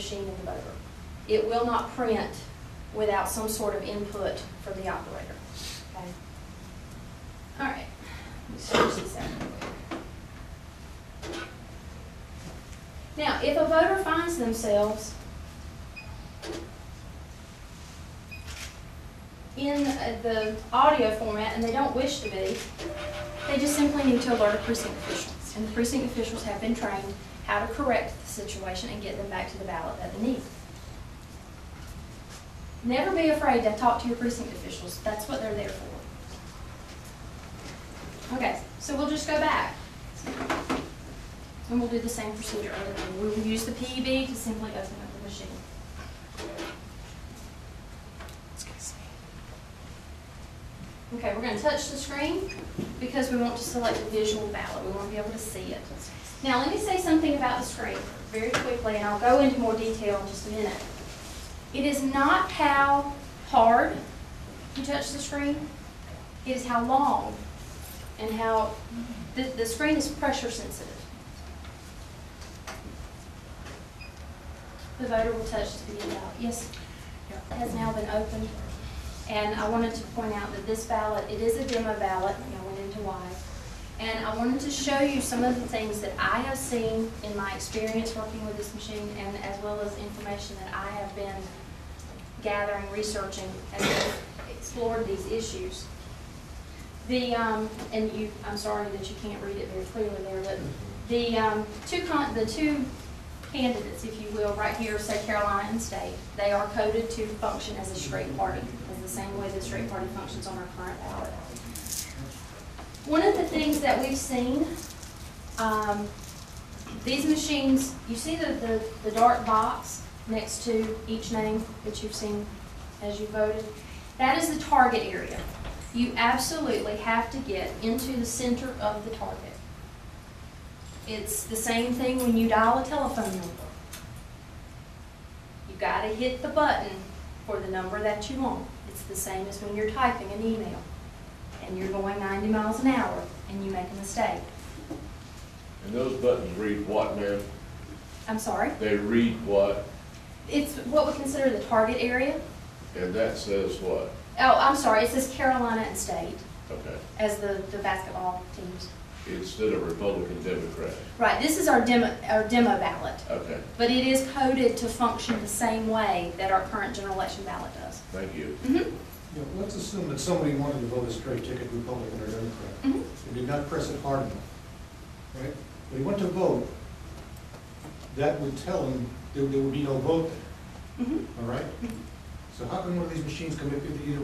machine in the voter. It will not print without some sort of input from the operator. Okay. All right. Let me search this out real quick. Now, if a voter finds themselves in the audio format and they don't wish to be, they just simply need to alert a precinct official. And the precinct officials have been trained how to correct the situation and get them back to the ballot that they need. Never be afraid to talk to your precinct officials. That's what they're there for. Okay, so we'll just go back. And we'll do the same procedure. We will use the PEB to simply open up the machine. Okay, we're going to touch the screen because we want to select a visual ballot. We want to be able to see it. Now, let me say something about the screen very quickly, and I'll go into more detail in just a minute. It is not how hard you touch the screen. It is how long and how the screen is pressure sensitive. The voter will touch to begin ballot. Yes, it has now been opened. And I wanted to point out that this ballot, it is a demo ballot, and I went into why. And I wanted to show you some of the things that I have seen in my experience working with this machine, and as well as information that I have been gathering, researching, as I've explored these issues. I'm sorry that you can't read it very clearly there, but the two candidates, if you will, right here, say Carolina and State, they are coded to function as a straight party, as the same way the straight party functions on our current ballot. One of the things that we've seen, these machines, you see the dark box next to each name that you've seen as you voted? That is the target area. You absolutely have to get into the center of the target. It's the same thing when you dial a telephone number. You got to hit the button for the number that you want. It's the same as when you're typing an email and you're going 90 miles an hour and you make a mistake. And those buttons read what, ma'am? I'm sorry? They read what? It's what we consider the target area. And that says what? Oh, I'm sorry. It says Carolina and State. Okay. As the basketball teams. Instead of Republican, Democrat. Right. This is our demo ballot. Okay. But it is coded to function the same way that our current general election ballot does. Thank you. Mm-hmm. Yeah, let's assume that somebody wanted to vote a straight ticket, Republican or Democrat. Mm-hmm. They did not press it hard enough. Right? When he went to vote, that would tell him there would be no vote there. Mm-hmm. All right? Mm-hmm. So how can one of these machines come up with either a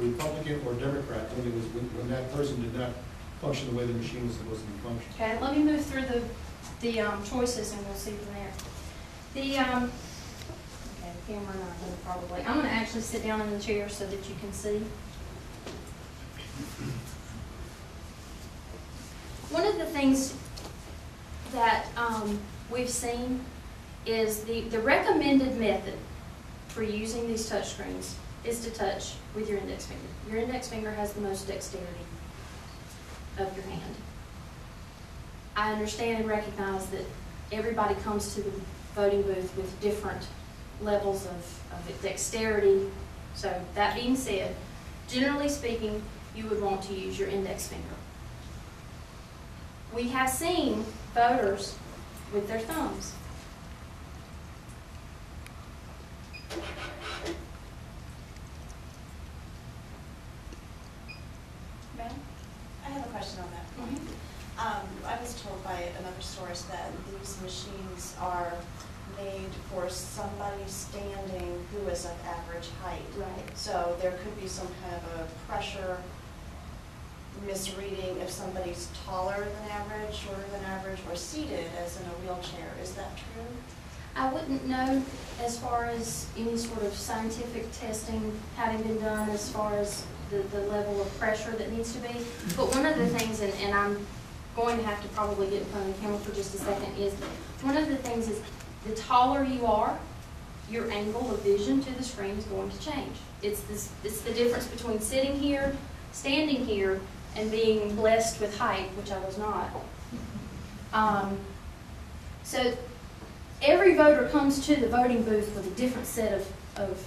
Republican or Democrat when that person did not function the way the machine was supposed to be functioning? Okay, let me move through the choices and we'll see from there. Okay, the camera not here probably. I'm going to actually sit down in the chair so that you can see. One of the things that we've seen is the recommended method for using these touch screens is to touch with your index finger. Your index finger has the most dexterity of your hand. I understand and recognize that everybody comes to the voting booth with different levels of dexterity. So that being said, generally speaking, you would want to use your index finger. We have seen voters with their thumbs. Ma'am, I have a question on that point. Mm-hmm. I was told by another source that these machines are made for somebody standing who is of average height. Right. So there could be some kind of a pressure misreading if somebody's taller than average, shorter than average, or seated as in a wheelchair. Is that true? I wouldn't know as far as any sort of scientific testing having been done as far as the level of pressure that needs to be. But one of the things, and I'm going to have to probably get in front of the camera for just a second, is one of the things is the taller you are, your angle of vision to the screen is going to change. It's the difference between sitting here, standing here, and being blessed with height, which I was not. So every voter comes to the voting booth with a different set of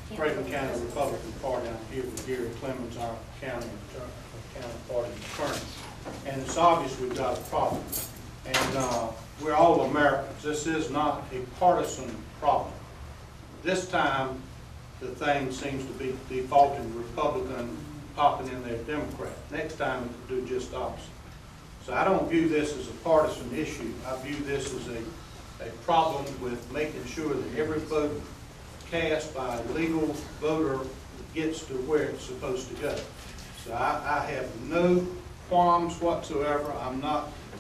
The Franklin County Republican Party, I'm here with Gary Clemens, our county party attorney. And it's obvious we've got a problem. And we're all Americans. This is not a partisan problem. This time, the thing seems to be defaulting Republican, popping in there Democrat. Next time, it could do just opposite. So I don't view this as a partisan issue. I view this as a problem with making sure that every vote cast by a legal voter gets to where it's supposed to go. So I have no qualms whatsoever.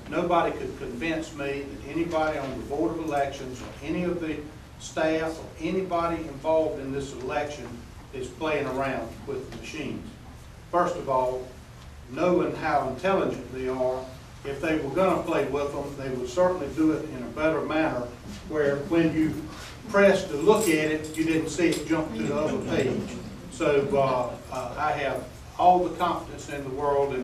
Nobody could convince me that anybody on the Board of Elections or any of the staff or anybody involved in this election is playing around with the machines. First of all, knowing how intelligent they are, if they were going to play with them, they would certainly do it in a better manner where when you pressed to look at it, you didn't see it jump to the other page. So I have all the confidence in the world in